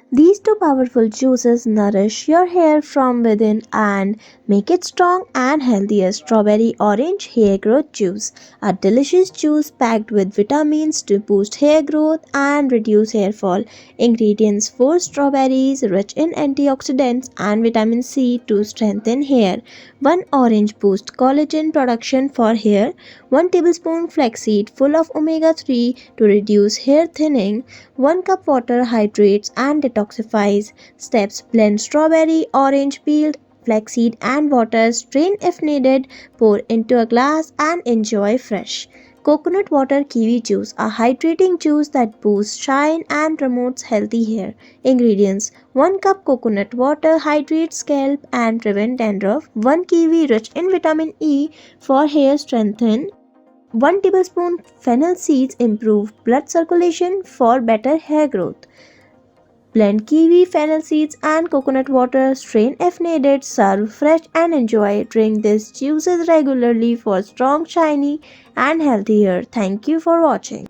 These two powerful juices nourish your hair from within and make it strong and healthier. Strawberry orange hair growth juice, a delicious juice packed with vitamins to boost hair growth and reduce hair fall. Ingredients: 4 strawberries rich in antioxidants and vitamin C to strengthen hair. 1 orange boost collagen production for hair. 1 tablespoon flaxseed full of omega 3 to reduce hair thinning. 1 cup water hydrates and detoxifies. Steps: blend strawberry, orange peeled, flaxseed and water. Strain if needed. Pour into a glass and enjoy fresh. Coconut water kiwi juice, a hydrating juice that boosts shine and promotes healthy hair. Ingredients: 1 cup coconut water hydrates scalp and prevent dandruff. 1 kiwi rich in vitamin E for hair strengthen. 1 tablespoon fennel seeds improve blood circulation for better hair growth. Blend kiwi, fennel seeds, and coconut water. Strain if needed. Serve fresh and enjoy. Drink these juices regularly for strong, shiny, and healthy hair. Thank you for watching.